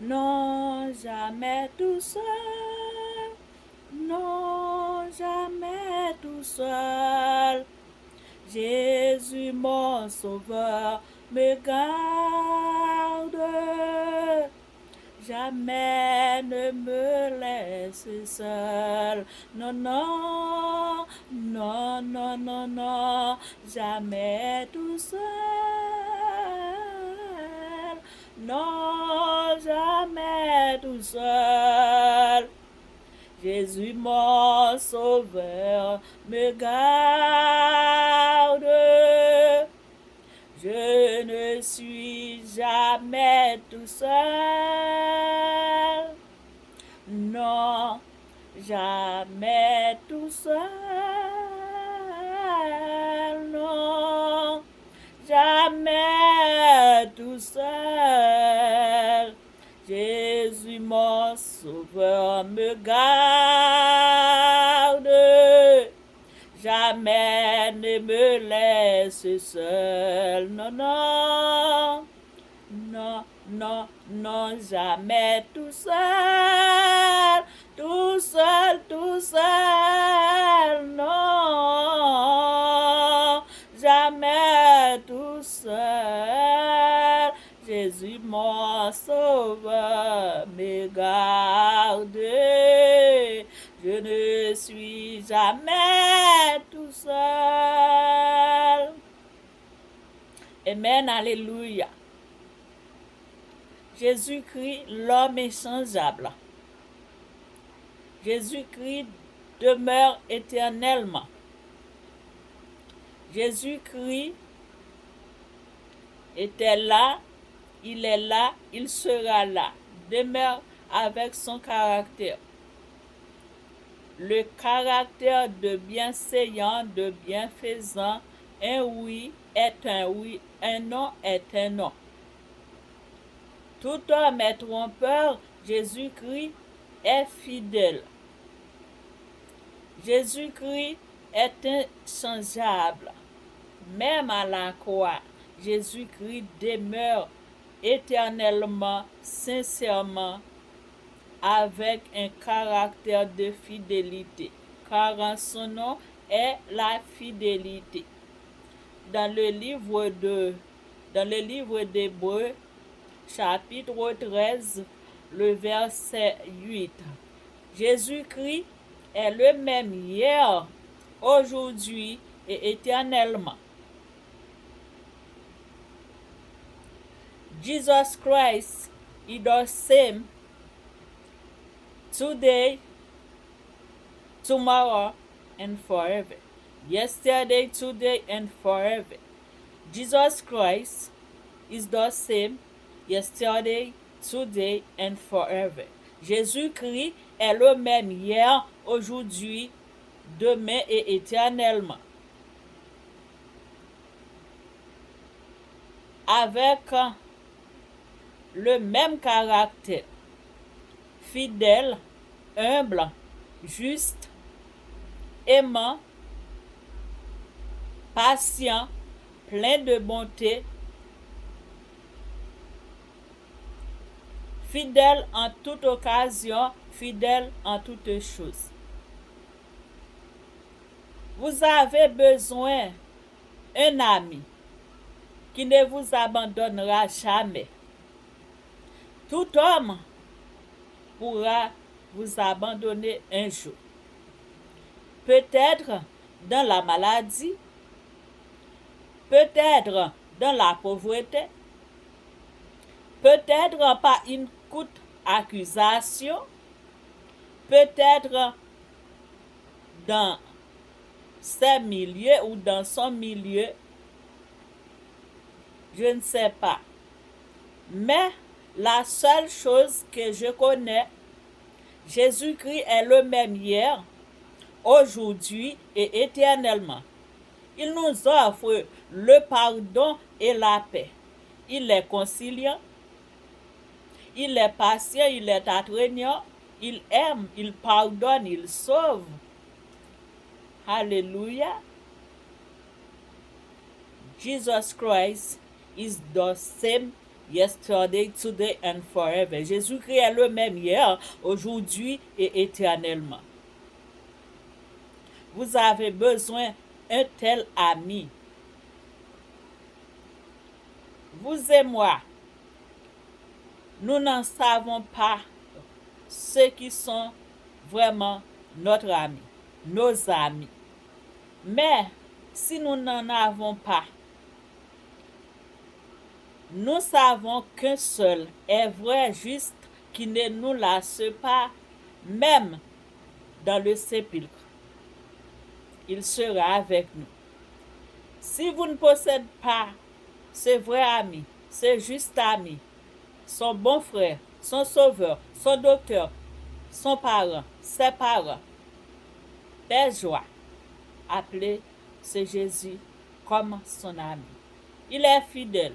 Non, jamais tout seul. Non, jamais tout seul. Jésus, mon sauveur, me garde. Jamais ne me laisse seul. Non, non, non, non, non, non, jamais tout seul. Non, jamais tout seul. Jésus, mon sauveur, me garde. Je ne suis jamais tout seul. Non, jamais tout seul. Non, jamais tout seul. Jésus, mon sauveur, me garde. Jamais ne me laisse seul. Non, non, non, non, non, jamais tout seul. Tout seul, tout seul. Non, jamais tout seul. Jésus, mon sauveur, me garde. Je ne suis jamais tout seul. Amen, alléluia. Jésus-Christ, l'homme inchangeable. Jésus-Christ demeure éternellement. Jésus-Christ était là, il est là, il sera là. Demeure avec son caractère. Le caractère de bienséant, de bienfaisant, un oui est un oui, un non est un non. Tout homme est trompeur, Jésus-Christ est fidèle. Jésus-Christ est inchangeable. Même à la croix, Jésus-Christ demeure éternellement, sincèrement, avec un caractère de fidélité, car son nom est la fidélité. Dans le livre d'Hébreux, chapitre 13, le verset 8, Jésus-Christ est le même hier, aujourd'hui et éternellement. Jesus Christ is the same today, tomorrow, and forever. Yesterday, today, and forever. Jesus Christ is the same yesterday, today, and forever. Jésus-Christ est le même hier, aujourd'hui, demain et éternellement. Avec le même caractère, fidèle, humble, juste, aimant, patient, plein de bonté, fidèle en toute occasion, fidèle en toutes choses. Vous avez besoin d'un ami qui ne vous abandonnera jamais. Tout homme pourra vous abandonner un jour. Peut-être dans la maladie, peut-être dans la pauvreté, peut-être par une courte accusation, peut-être dans ses milieux ou dans son milieu, je ne sais pas. Mais la seule chose que je connais, Jésus-Christ est le même hier, aujourd'hui et éternellement. Il nous offre le pardon et la paix. Il est conciliant, il est patient, il est attrayant, il aime, il pardonne, il sauve. Hallelujah. Jesus Christ is the same yesterday, today and forever. Jésus-Christ est le même hier, aujourd'hui et éternellement. Vous avez besoin d'un tel ami. Vous et moi, nous n'en savons pas ceux qui sont vraiment notre ami, nos amis. Mais si nous n'en avons pas, nous savons qu'un seul est vrai, juste, qui ne nous lasse pas, même dans le sépulcre. Il sera avec nous. Si vous ne possédez pas ce vrai ami, ce juste ami, son bon frère, son sauveur, son docteur, son parent, ses parents, Père Joie, appelez ce Jésus comme son ami. Il est fidèle.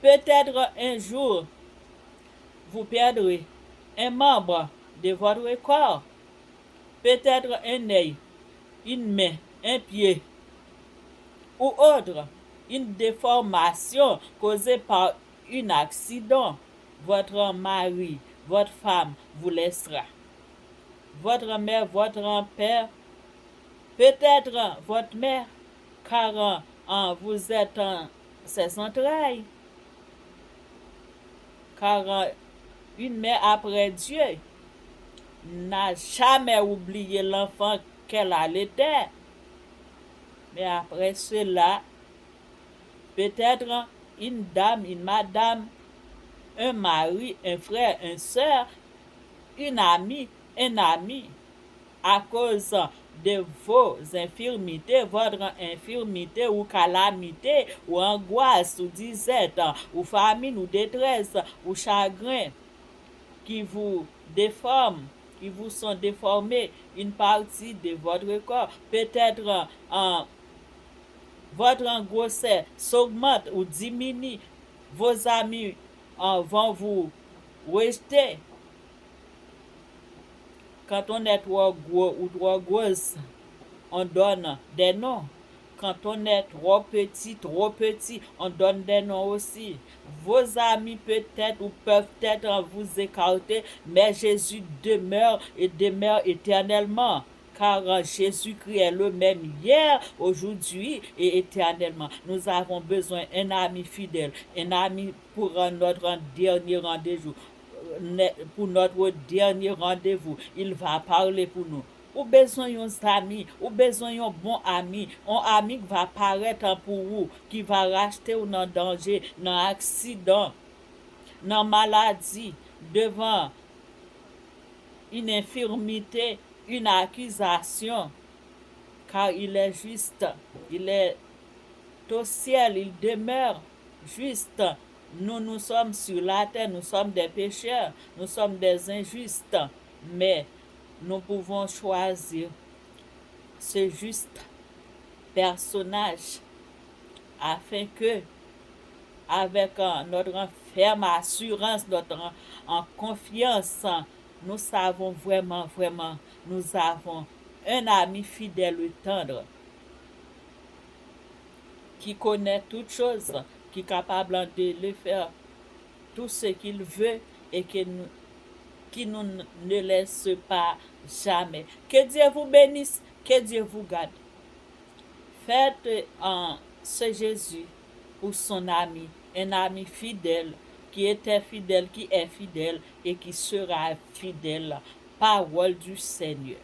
Peut-être un jour, vous perdrez un membre de votre corps, peut-être un œil, une main, un pied, ou autre, une déformation causée par un accident. Votre mari, votre femme vous laissera. Votre mère, votre père, peut-être votre mère, car vous êtes en ses entrailles. Car une mère après Dieu n'a jamais oublié l'enfant qu'elle allaitait. Mais après cela, peut-être une dame, une madame, un mari, un frère, une soeur, une amie, un ami, à cause de vos infirmités, votre infirmité ou calamité, ou angoisse, ou disette, ou famine, ou détresse, ou chagrin, qui vous déforment, qui vous sont déformés une partie de votre corps. Peut-être votre grossesse s'augmente ou diminue. Vos amis vont vous rejeter. Quand on est trop gros ou trop grosse, on donne des noms. Quand on est trop petit, on donne des noms aussi. Vos amis peut-être ou peuvent être vous écarter, mais Jésus demeure et demeure éternellement. Car Jésus-Christ est le même hier, aujourd'hui et éternellement. Nous avons besoin d'un ami fidèle, un ami pour notre dernier rendez-vous. Pour notre dernier rendez-vous, il va parler pour nous. Ou besoin d'un ami, ou besoin d'un bon ami, un ami qui va paraître pour vous, qui va racheter ou dans danger, dans accident, dans maladie, devant une infirmité, une accusation, car il est juste, il est au ciel, il demeure juste. Nous sommes sur la terre, nous sommes des pécheurs, nous sommes des injustes, mais nous pouvons choisir ce juste personnage afin que, avec notre ferme assurance, notre confiance, nous savons vraiment, nous avons un ami fidèle et tendre qui connaît toutes choses, qui est capable de le faire tout ce qu'il veut et qui nous ne laisse pas jamais. Que Dieu vous bénisse, que Dieu vous garde. Faites ce Jésus pour son ami, un ami fidèle, qui était fidèle, qui est fidèle et qui sera fidèle. Parole du Seigneur.